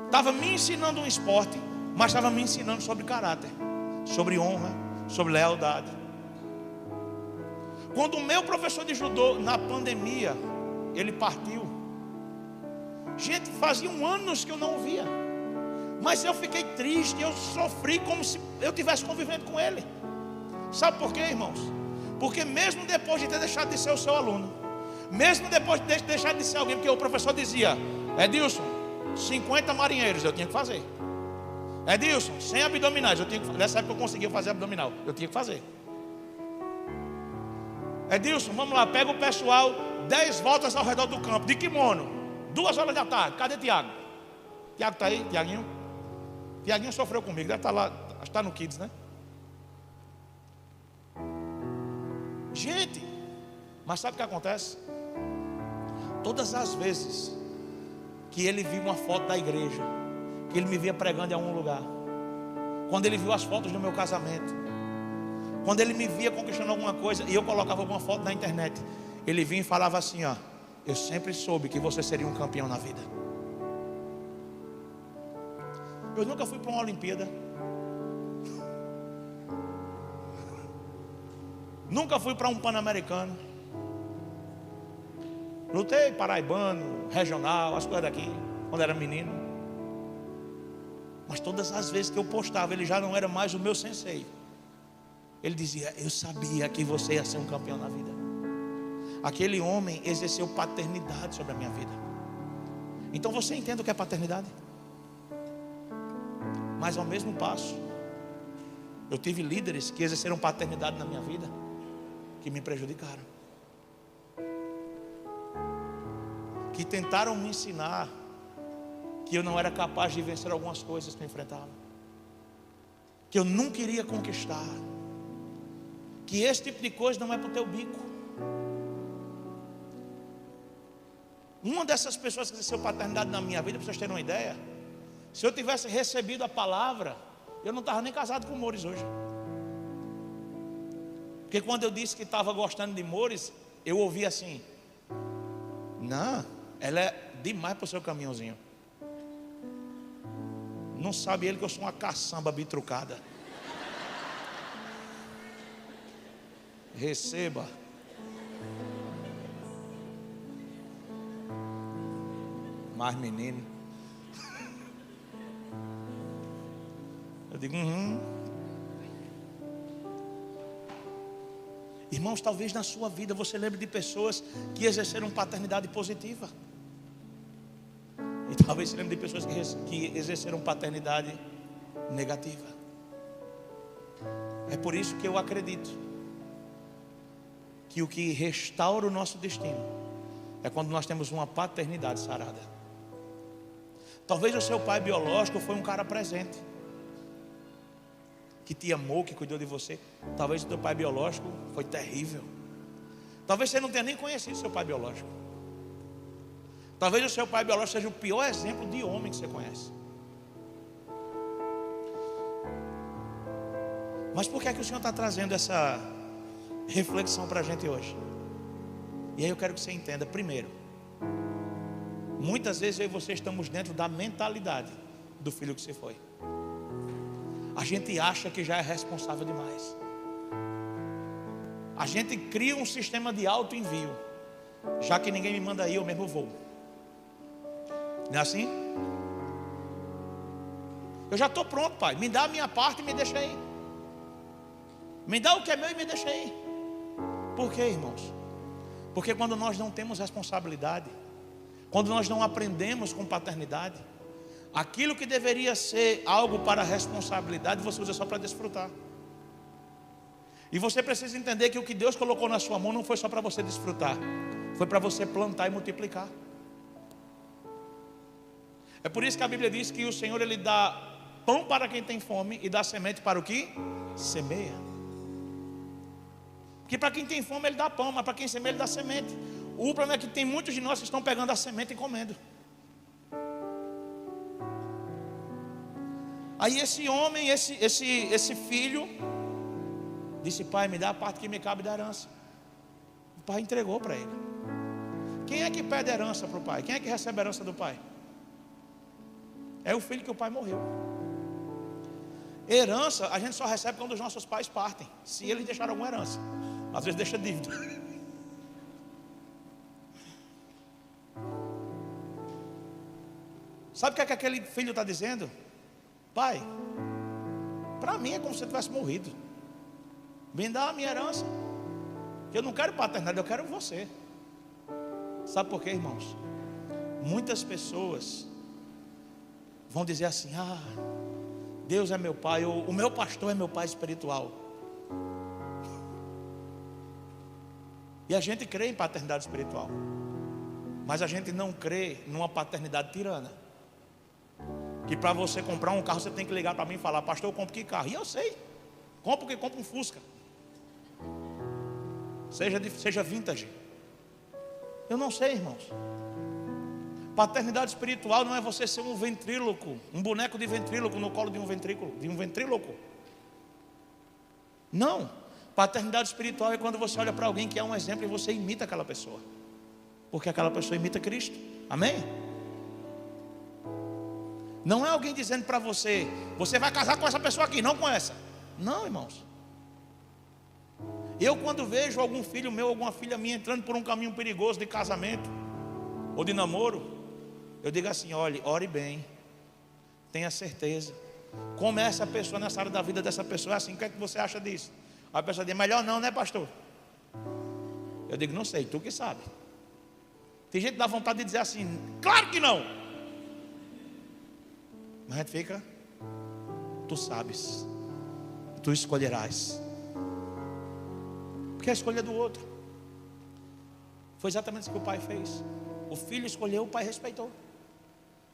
estava me ensinando um esporte, mas estava me ensinando sobre caráter, sobre honra, sobre lealdade. Quando o meu professor de judô, na pandemia, ele partiu. Gente, fazia anos que eu não o via, mas eu fiquei triste, eu sofri como se eu estivesse convivendo com ele. Sabe por quê, irmãos? Porque mesmo depois de ter deixado de ser o seu aluno, mesmo depois de ter deixado de ser alguém, porque o professor dizia: Edilson, 50 marinheiros eu tinha que fazer. Edilson, 100 abdominais eu tinha que fazer. Nessa época eu conseguia fazer abdominal, eu tinha que fazer. Edilson, vamos lá, pega o pessoal 10 voltas ao redor do campo, de kimono, 2 horas da tarde. Cadê Tiago? Tiago está aí? Tiaguinho? Tiaguinho sofreu comigo, deve estar lá, está no Kids, né? Gente, mas sabe o que acontece? Todas as vezes que ele viu uma foto da igreja, que ele me via pregando em algum lugar, quando ele viu as fotos do meu casamento, quando ele me via conquistando alguma coisa e eu colocava alguma foto na internet, ele vinha e falava assim, ó: eu sempre soube que você seria um campeão na vida. Eu nunca fui para uma Olimpíada, nunca fui para um Pan-Americano, lutei paraibano, regional, as coisas daqui, quando era menino. Mas todas as vezes que eu postava, ele já não era mais o meu sensei. Ele dizia: eu sabia que você ia ser um campeão na vida. Aquele homem exerceu paternidade sobre a minha vida. Então você entende o que é paternidade? Mas ao mesmo passo, eu tive líderes que exerceram paternidade na minha vida, que me prejudicaram, que tentaram me ensinar que eu não era capaz de vencer algumas coisas que eu enfrentava, que eu nunca iria conquistar, que esse tipo de coisa não é para o teu bico. Uma dessas pessoas que exerceu paternidade na minha vida, para vocês terem uma ideia, se eu tivesse recebido a palavra, eu não estava nem casado com o Mores hoje. Porque quando eu disse que estava gostando de Mores, eu ouvi assim: não, ela é demais para o seu caminhãozinho. Não sabe ele que eu sou uma caçamba bitrucada. Receba. Mais menino. Eu digo: Irmãos, talvez na sua vida você lembre de pessoas que exerceram paternidade positiva, e talvez se lembre de pessoas que exerceram paternidade negativa. É por isso que eu acredito que o que restaura o nosso destino é quando nós temos uma paternidade sarada. Talvez o seu pai biológico foi um cara presente, que te amou, que cuidou de você. Talvez o teu pai biológico foi terrível. Talvez você não tenha nem conhecido seu pai biológico. Talvez o seu pai biológico seja o pior exemplo de homem que você conhece. Mas por que é que o Senhor está trazendo essa reflexão para a gente hoje? E aí eu quero que você entenda. Primeiro, muitas vezes eu e você estamos dentro da mentalidade do filho que se foi. A gente acha que já é responsável demais. A gente cria um sistema de auto-envio. Já que ninguém me manda aí, eu mesmo vou. Não é assim? Eu já estou pronto, pai. Me dá a minha parte e me deixa aí. Me dá o que é meu e me deixa aí. Por quê, irmãos? Porque quando nós não temos responsabilidade, quando nós não aprendemos com paternidade, aquilo que deveria ser algo para responsabilidade, você usa só para desfrutar. E você precisa entender que o que Deus colocou na sua mão não foi só para você desfrutar, foi para você plantar e multiplicar. É por isso que a Bíblia diz que o Senhor, Ele dá pão para quem tem fome e dá semente para o que semeia. Porque para quem tem fome Ele dá pão, mas para quem semeia Ele dá semente. O problema é que tem muitos de nós que estão pegando a semente e comendo. Aí esse homem, esse filho disse: pai, me dá a parte que me cabe da herança. O pai entregou para ele. Quem é que pede herança para o pai? Quem é que recebe a herança do pai? É o filho que o pai morreu. Herança a gente só recebe quando os nossos pais partem, se eles deixaram alguma herança. Às vezes deixa dívida. Sabe o que é que aquele filho está dizendo? Pai, para mim é como se eu tivesse morrido. Me dá a minha herança. Eu não quero paternidade, eu quero você. Sabe por quê, irmãos? Muitas pessoas vão dizer assim: Deus é meu pai, ou o meu pastor é meu pai espiritual. E a gente crê em paternidade espiritual, mas a gente não crê numa paternidade tirana, que para você comprar um carro você tem que ligar para mim e falar: pastor, eu compro que carro? E eu sei, compro que compro um Fusca, seja vintage. Eu não sei, irmãos. Paternidade espiritual não é você ser um ventríloco, um boneco de ventríloco no colo de um ventríloco. Não. Paternidade espiritual é quando você olha para alguém que é um exemplo e você imita aquela pessoa, porque aquela pessoa imita Cristo. Amém? Não é alguém dizendo para você: você vai casar com essa pessoa aqui, não com essa. Não, irmãos. Eu, quando vejo algum filho meu, alguma filha minha entrando por um caminho perigoso de casamento ou de namoro, eu digo assim: olhe, ore bem, tenha certeza. Como é essa pessoa nessa área da vida dessa pessoa? É assim, o que é que você acha disso? A pessoa diz: melhor não, né, pastor? Eu digo: não sei, tu que sabe. Tem gente que dá vontade de dizer assim: claro que não. Mas a gente fica: tu sabes, tu escolherás. Porque a escolha é do outro. Foi exatamente isso que o pai fez. O filho escolheu, o pai respeitou,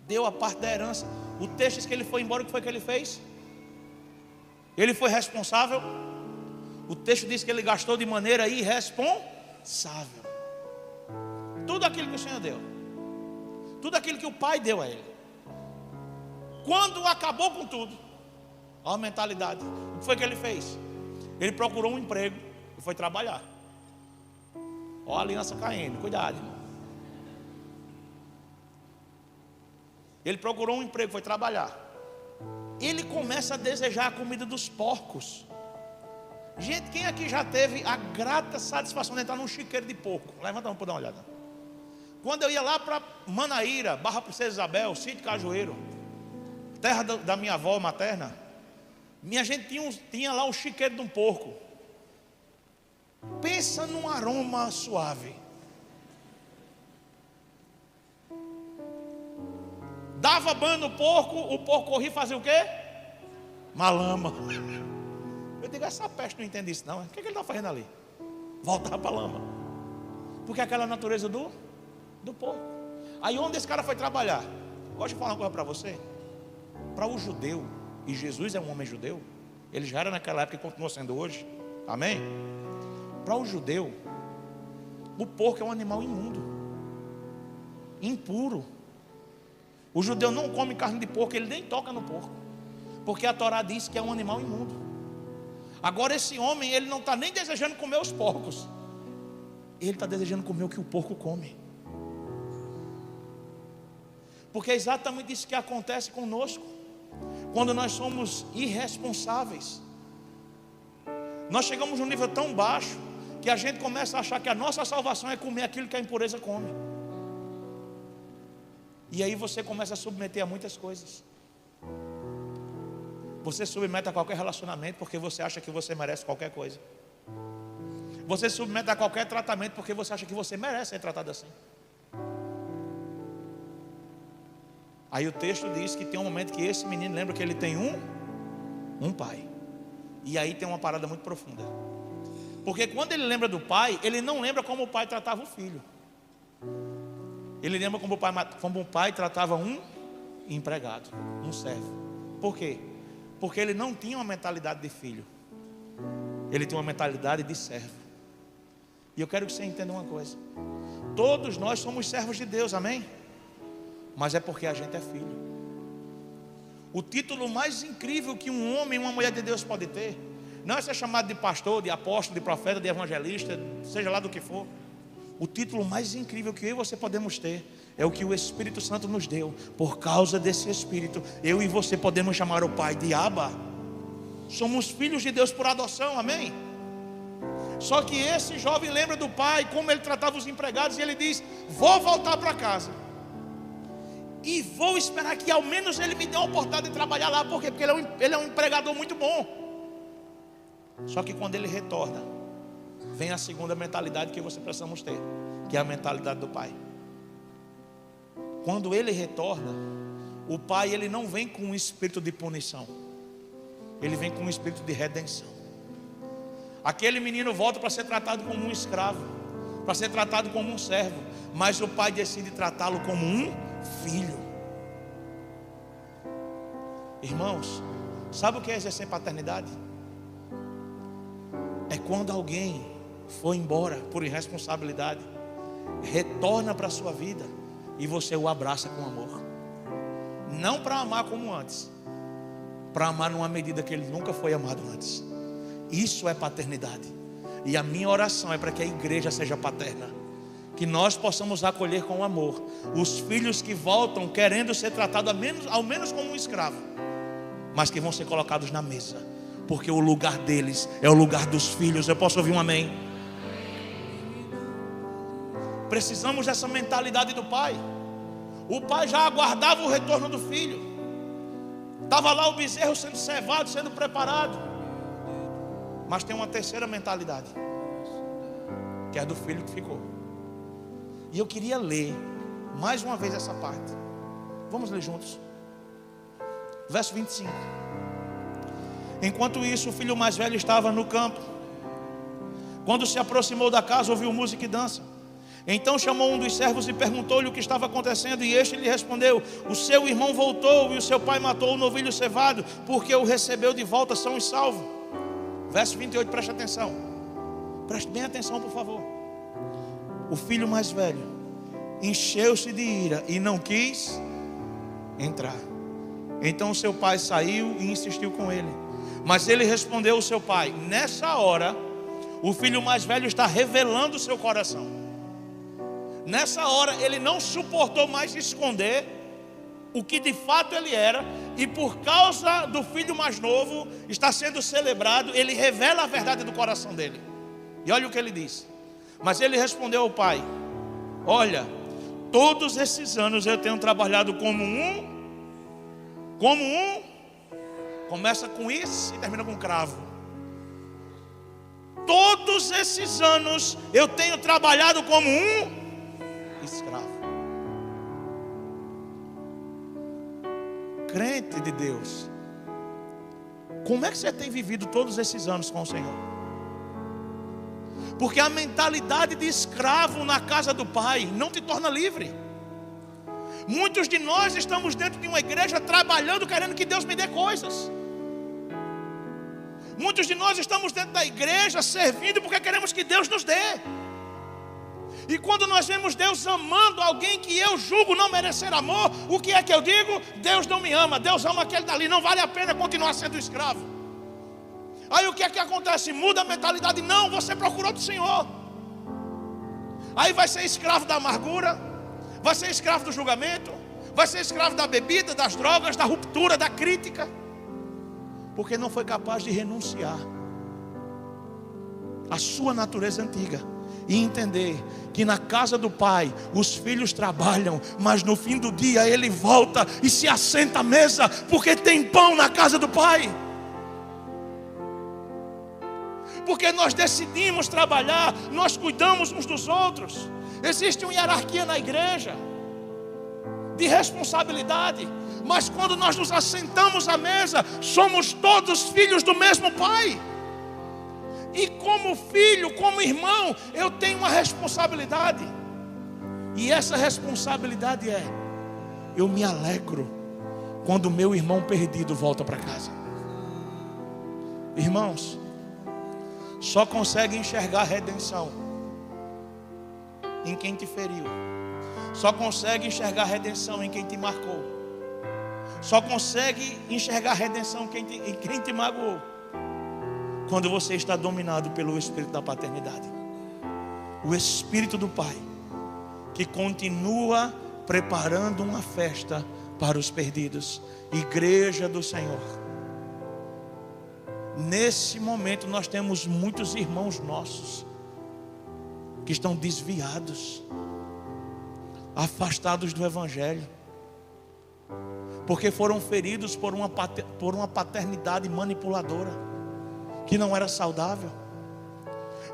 deu a parte da herança. O texto diz que ele foi embora. O que foi que ele fez? Ele foi responsável. O texto diz que ele gastou de maneira irresponsável tudo aquilo que o Senhor deu, tudo aquilo que o pai deu a ele. Quando acabou com tudo, olha a mentalidade. O que foi que ele fez? Ele procurou um emprego e foi trabalhar. Olha a aliança caindo, cuidado, irmão. Ele procurou um emprego, foi trabalhar. Ele começa a desejar a comida dos porcos. Gente, quem aqui já teve a grata satisfação de entrar num chiqueiro de porco? Levanta a mão para dar uma olhada. Quando eu ia lá para Manaíra, Barra Princesa Isabel, Sítio Cajueiro, terra da minha avó materna, minha gente tinha lá um chiqueiro de um porco. Pensa num aroma suave. Dava banho no porco, o porco corria e fazia o quê? Malama. Eu digo: essa peste não entende isso não. O que ele está fazendo ali? Voltar para a lama. Porque é aquela natureza do porco. Aí onde esse cara foi trabalhar? Gosto de falar uma coisa para você. Para o judeu, e Jesus é um homem judeu, ele já era naquela época e continua sendo hoje. Amém? Para o judeu, o porco é um animal imundo, impuro. O judeu não come carne de porco, ele nem toca no porco, porque a Torá diz que é um animal imundo. Agora esse homem, ele não está nem desejando comer os porcos, ele está desejando comer o que o porco come. Porque é exatamente isso que acontece conosco. Quando nós somos irresponsáveis, nós chegamos num nível tão baixo que a gente começa a achar que a nossa salvação é comer aquilo que a impureza come. E aí você começa a submeter a muitas coisas. Você submete a qualquer relacionamento porque você acha que você merece qualquer coisa. Você submete a qualquer tratamento porque você acha que você merece ser tratado assim. Aí o texto diz que tem um momento que esse menino lembra que ele tem um pai. E aí tem uma parada muito profunda. Porque quando ele lembra do pai, ele não lembra como o pai tratava o filho. Ele lembra como o pai tratava um empregado, um servo. Por quê? Porque ele não tinha uma mentalidade de filho, ele tinha uma mentalidade de servo. E eu quero que você entenda uma coisa: todos nós somos servos de Deus, amém? Mas é porque a gente é filho. O título mais incrível que um homem e uma mulher de Deus pode ter não é ser chamado de pastor, de apóstolo, de profeta, de evangelista, seja lá do que for. O título mais incrível que eu e você podemos ter é o que o Espírito Santo nos deu. Por causa desse Espírito, eu e você podemos chamar o Pai de Abba. Somos filhos de Deus por adoção, amém? Só que esse jovem lembra do pai, como ele tratava os empregados, e ele diz: vou voltar para casa e vou esperar que ao menos ele me dê a oportunidade de trabalhar lá. Por quê? Porque ele é um empregador muito bom. Só que quando ele retorna, vem a segunda mentalidade que você precisamos ter, que é a mentalidade do pai. Quando ele retorna, o pai, ele não vem com um espírito de punição, ele vem com um espírito de redenção. Aquele menino volta para ser tratado como um escravo, para ser tratado como um servo, mas o pai decide tratá-lo como um filho. Irmãos, sabe o que é exercer paternidade? É quando alguém foi embora por irresponsabilidade, retorna para a sua vida e você o abraça com amor. Não para amar como antes, para amar numa medida que ele nunca foi amado antes. Isso é paternidade. E a minha oração é para que a igreja seja paterna, que nós possamos acolher com amor os filhos que voltam querendo ser tratados ao menos como um escravo, mas que vão ser colocados na mesa, porque o lugar deles é o lugar dos filhos. Eu posso ouvir um amém? Precisamos dessa mentalidade do pai. O pai já aguardava o retorno do filho. Estava lá o bezerro sendo cevado, sendo preparado. Mas tem uma terceira mentalidade, que é a do filho que ficou. E eu queria ler mais uma vez essa parte. Vamos ler juntos. Verso 25. Enquanto isso, o filho mais velho estava no campo. Quando se aproximou da casa, ouviu música e dança. Então chamou um dos servos e perguntou-lhe o que estava acontecendo. E este lhe respondeu: o seu irmão voltou e o seu pai matou o novilho cevado, porque o recebeu de volta são e salvo. Verso 28, preste atenção. Preste bem atenção, por favor. O filho mais velho encheu-se de ira e não quis entrar. Então seu pai saiu e insistiu com ele. Mas ele respondeu ao seu pai. Nessa hora, o filho mais velho está revelando o seu coração. Nessa hora ele não suportou mais esconder o que de fato ele era. E por causa do filho mais novo está sendo celebrado, ele revela a verdade do coração dele. E olha o que ele diz. Mas ele respondeu ao pai: olha, todos esses anos eu tenho trabalhado como um, começa com isso e termina com cravo. Todos esses anos eu tenho trabalhado como um escravo. Crente de Deus, como é que você tem vivido todos esses anos com o Senhor? Porque a mentalidade de escravo na casa do Pai não te torna livre. Muitos de nós estamos dentro de uma igreja trabalhando, querendo que Deus me dê coisas. Muitos de nós estamos dentro da igreja servindo porque queremos que Deus nos dê. E quando nós vemos Deus amando alguém que eu julgo não merecer amor, o que é que eu digo? Deus não me ama, Deus ama aquele dali, não vale a pena continuar sendo escravo. Aí o que é que acontece? Muda a mentalidade. Não, você procurou do Senhor. Aí vai ser escravo da amargura, vai ser escravo do julgamento, vai ser escravo da bebida, das drogas, da ruptura, da crítica, porque não foi capaz de renunciar à sua natureza antiga e entender que na casa do Pai os filhos trabalham, mas no fim do dia ele volta e se assenta à mesa, porque tem pão na casa do Pai. Porque nós decidimos trabalhar, nós cuidamos uns dos outros. Existe uma hierarquia na igreja de responsabilidade, mas quando nós nos assentamos à mesa, somos todos filhos do mesmo Pai. E como filho, como irmão, eu tenho uma responsabilidade. E essa responsabilidade é: eu me alegro quando o meu irmão perdido volta para casa. Irmãos, só consegue enxergar a redenção em quem te feriu. Só consegue enxergar a redenção em quem te marcou. Só consegue enxergar a redenção em quem te magoou, quando você está dominado pelo Espírito da paternidade. O Espírito do Pai, que continua preparando uma festa para os perdidos. Igreja do Senhor. Nesse momento nós temos muitos irmãos nossos que estão desviados, afastados do Evangelho, porque foram feridos por uma paternidade manipuladora que não era saudável.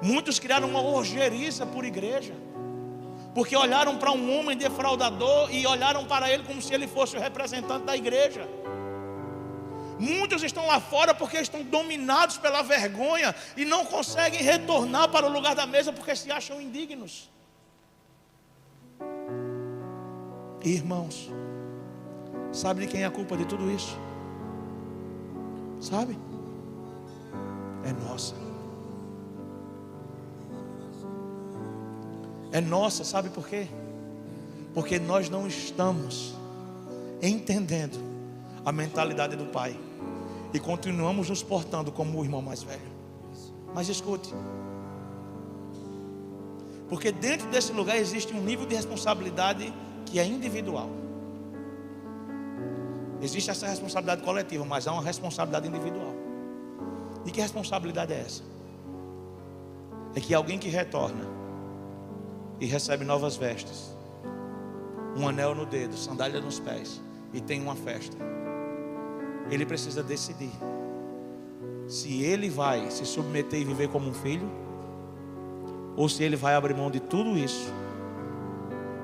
Muitos criaram uma orgeriza por igreja, porque olharam para um homem defraudador e olharam para ele como se ele fosse o representante da igreja. Muitos estão lá fora porque estão dominados pela vergonha e não conseguem retornar para o lugar da mesa porque se acham indignos. Irmãos, sabe de quem é a culpa de tudo isso? Sabe? É nossa. É nossa, sabe por quê? Porque nós não estamos entendendo a mentalidade do Pai e continuamos nos portando como o irmão mais velho. Mas escute, porque dentro desse lugar existe um nível de responsabilidade que é individual. Existe essa responsabilidade coletiva, mas há uma responsabilidade individual. E que responsabilidade é essa? É que alguém que retorna e recebe novas vestes, um anel no dedo, sandália nos pés, e tem uma festa, ele precisa decidir se ele vai se submeter e viver como um filho, ou se ele vai abrir mão de tudo isso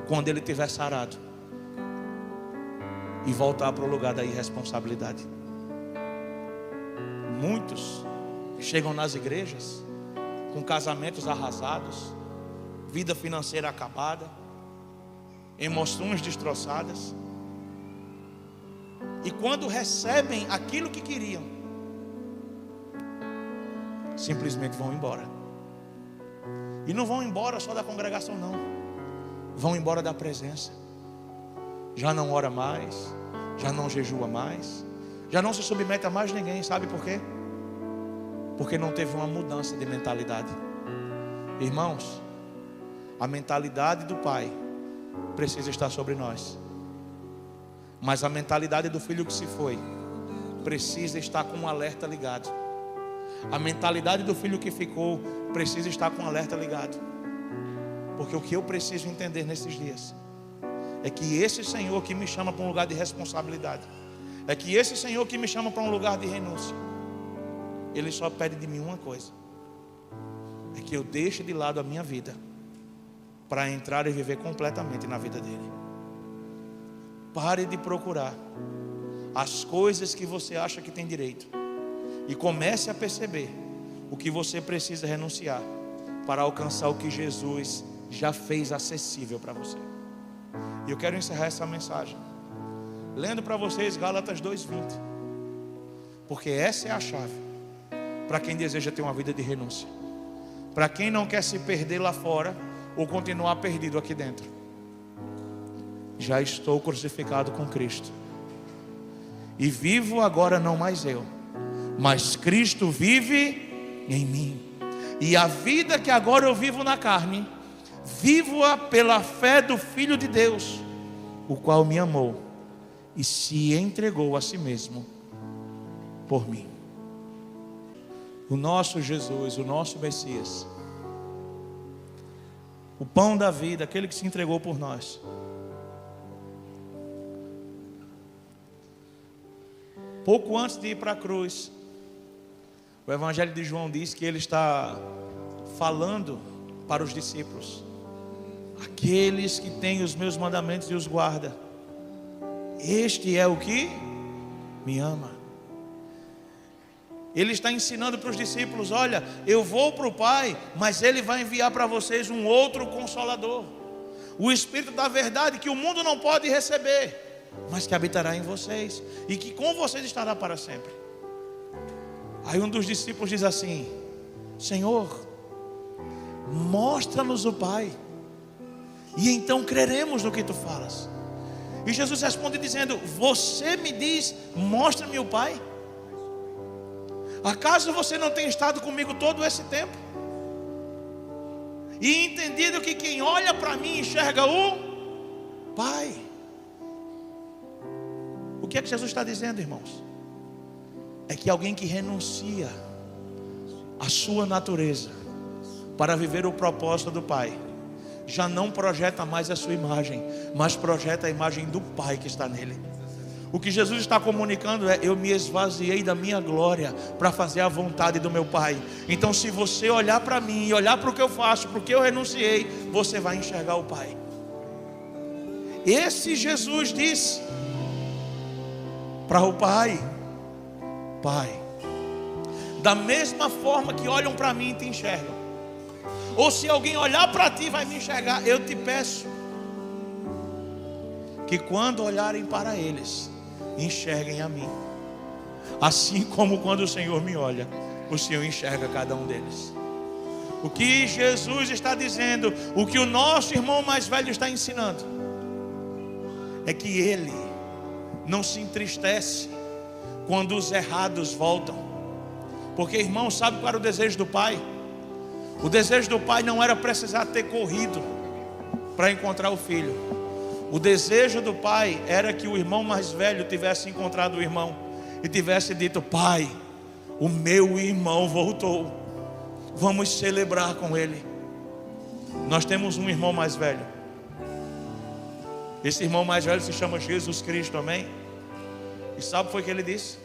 quando ele estiver sarado e voltar para o lugar da irresponsabilidade. Muitos chegam nas igrejas com casamentos arrasados, vida financeira acabada, emoções destroçadas, e quando recebem aquilo que queriam, simplesmente vão embora. E não vão embora só da congregação, não, vão embora da presença. Já não ora mais, já não jejua mais, já não se submete a mais ninguém. Sabe por quê? Porque não teve uma mudança de mentalidade. Irmãos, a mentalidade do Pai precisa estar sobre nós, mas a mentalidade do filho que se foi precisa estar com um alerta ligado. A mentalidade do filho que ficou precisa estar com um alerta ligado. Porque o que eu preciso entender nesses dias é que esse Senhor que me chama para um lugar de responsabilidade, é que esse Senhor que me chama para um lugar de renúncia, Ele só pede de mim uma coisa: é que eu deixe de lado a minha vida para entrar e viver completamente na vida dele. Pare de procurar as coisas que você acha que tem direito e comece a perceber o que você precisa renunciar para alcançar o que Jesus já fez acessível para você. E eu quero encerrar essa mensagem lendo para vocês Gálatas 2:20, porque essa é a chave para quem deseja ter uma vida de renúncia, para quem não quer se perder lá fora ou continuar perdido aqui dentro. Já estou crucificado com Cristo, e vivo agora não mais eu, mas Cristo vive em mim. E a vida que agora eu vivo na carne, vivo-a pela fé do Filho de Deus, o qual me amou e se entregou a si mesmo por mim. O nosso Jesus, o nosso Messias, o pão da vida, aquele que se entregou por nós, pouco antes de ir para a cruz, o Evangelho de João diz que ele está falando para os discípulos: aqueles que têm os meus mandamentos e os guarda, este é o que me ama. Ele está ensinando para os discípulos: olha, eu vou para o Pai, mas Ele vai enviar para vocês um outro Consolador, o Espírito da verdade, que o mundo não pode receber, mas que habitará em vocês e que com vocês estará para sempre. Aí um dos discípulos diz assim: Senhor, mostra-nos o Pai, e então creremos no que tu falas. E Jesus responde dizendo: você me diz, mostra-me o Pai? Acaso você não tem estado comigo todo esse tempo e entendido que quem olha para mim enxerga o Pai? O que é que Jesus está dizendo, irmãos? É que alguém que renuncia à sua natureza para viver o propósito do Pai, já não projeta mais a sua imagem, mas projeta a imagem do Pai que está nele. O que Jesus está comunicando é: eu me esvaziei da minha glória para fazer a vontade do meu Pai. Então, se você olhar para mim e olhar para o que eu faço, para o que eu renunciei, você vai enxergar o Pai. Esse Jesus disse para o Pai: Pai, da mesma forma que olham para mim e te enxergam, ou se alguém olhar para ti vai me enxergar, eu te peço que quando olharem para eles, enxerguem a mim. assim como quando o Senhor me olha, o Senhor enxerga cada um deles. O que Jesus está dizendo, o que o nosso irmão mais velho está ensinando, é que ele não se entristece quando os errados voltam. Porque, irmão, sabe qual era o desejo do pai? O desejo do pai não era precisar ter corrido para encontrar o filho. O desejo do pai era que o irmão mais velho tivesse encontrado o irmão e tivesse dito: pai, o meu irmão voltou, vamos celebrar com ele. Nós temos um irmão mais velho. Esse irmão mais velho se chama Jesus Cristo, amém? E sabe o que foi que ele disse?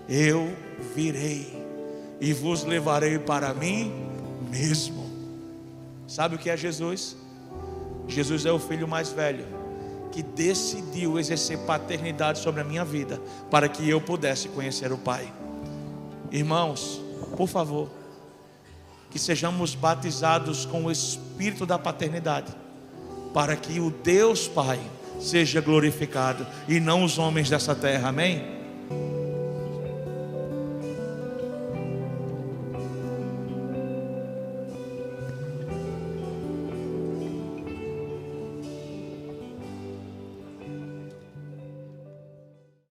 Eu virei e vos levarei para mim mesmo. Sabe o que é Jesus? Jesus é o filho mais velho que decidiu exercer paternidade sobre a minha vida para que eu pudesse conhecer o Pai. Irmãos, por favor, que sejamos batizados com o Espírito da paternidade, para que o Deus Pai seja glorificado e não os homens dessa terra, amém?